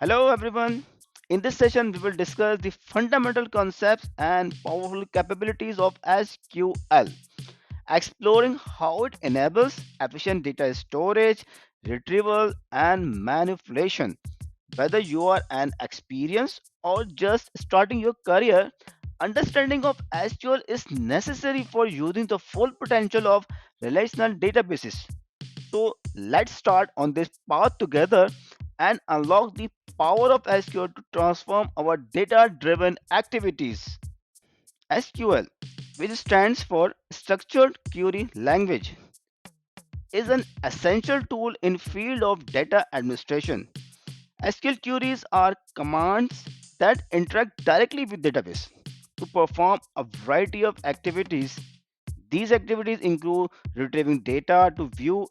Hello everyone. In this session, we will discuss the fundamental concepts and powerful capabilities of SQL, exploring how it enables efficient data storage, retrieval, and manipulation. Whether you are an experienced or just starting your career, understanding of SQL is necessary for using the full potential of relational databases. So let's start on this path together and unlock the power of SQL to transform our data driven activities. SQL, which stands for Structured Query Language, is an essential tool in field of data administration. SQL queries are commands that interact directly with database to perform a variety of activities. These activities include retrieving data to view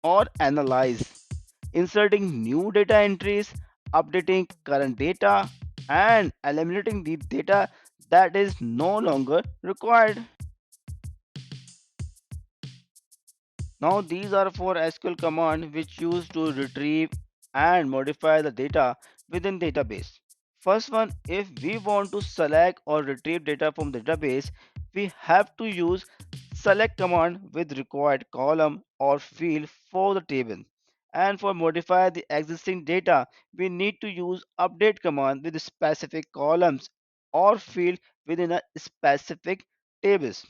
or analyze, inserting new data entries, updating current data, and eliminating the data that is no longer required. Now these are four SQL commands which use to retrieve and modify the data within database. First one, if we want to select or retrieve data from database, we have to use select command with required column or field for the table. And for modify the existing data, we need to use update command with specific columns or field within a specific tables.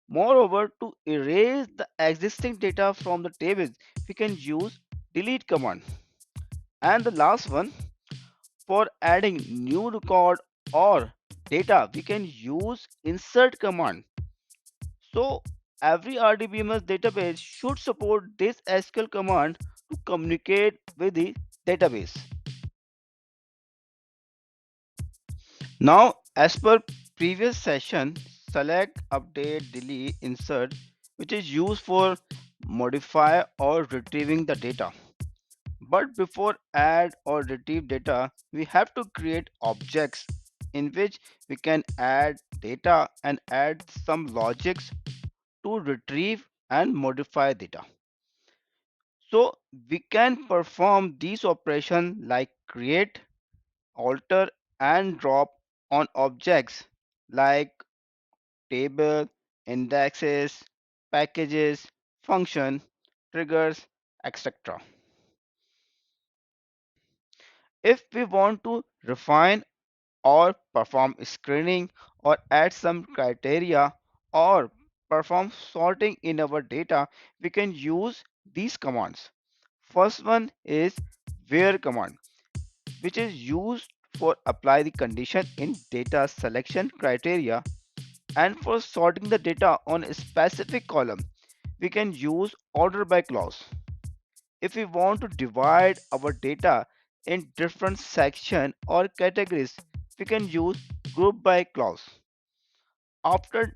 Moreover, to erase the existing data from the tables, we can use delete command. And the last one, for adding new record or data, we can use insert command. So every RDBMS database should support this SQL command to communicate with the database. Now, as per previous session, select, update, delete, insert, which is used for modify or retrieving the data. But before add or retrieve data, we have to create objects in which we can add data and add some logics to retrieve and modify data. So we can perform these operations like create, alter and drop on objects like table, indexes, packages, function, triggers, etc. If we want to refine or perform screening or add some criteria or perform sorting in our data, we can use these commands. First one is where command, which is used for apply the condition in data selection criteria, and for sorting the data on a specific column we can use order by clause. If we want to divide our data in different section or categories, we can use group by clause. After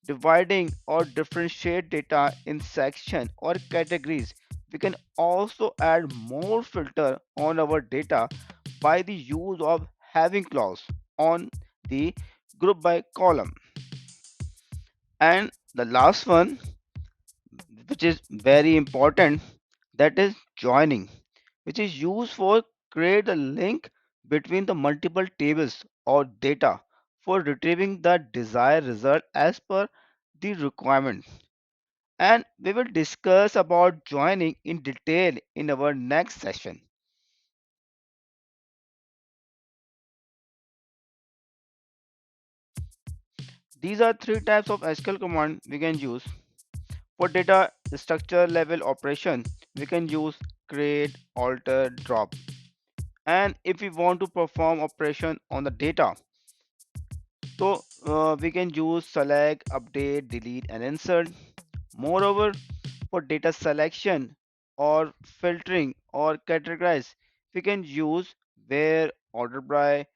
dividing or differentiate data in section or categories, we can also add more filter on our data by the use of having clause on the group by column. And the last one, which is very important, that is joining, which is used for create a link between the multiple tables or data for retrieving the desired result as per the requirement. And we will discuss about joining in detail in our next session. These are three types of SQL command we can use. For data structure level operation, we can use create, alter, drop. And if we want to perform operation on the data, so we can use select, update, delete and insert. Moreover, for data selection or filtering or categorize, we can use where, order by,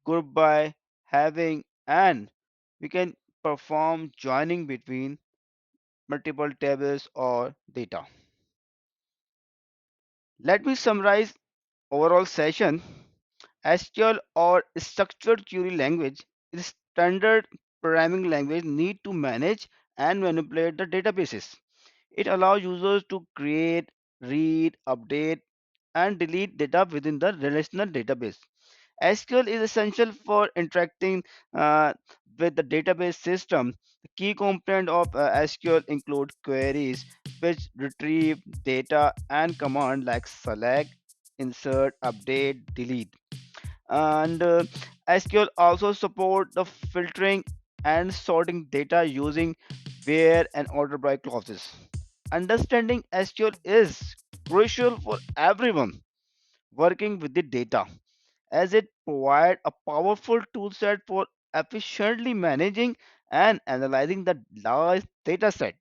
group by, having, and we can perform joining between multiple tables or data. Let me summarize overall session. SQL or structured query language is standard programming language need to manage and manipulate the databases. It allows users to create, read, update and delete data within the relational database. SQL is essential for interacting uh, with the database system. The key component of SQL include queries which retrieve data and command like select, insert, update, delete. And SQL also support the filtering and sorting data using where and order by clauses. Understanding SQL is crucial for everyone working with the data, as it provides a powerful toolset for efficiently managing and analyzing the large data set.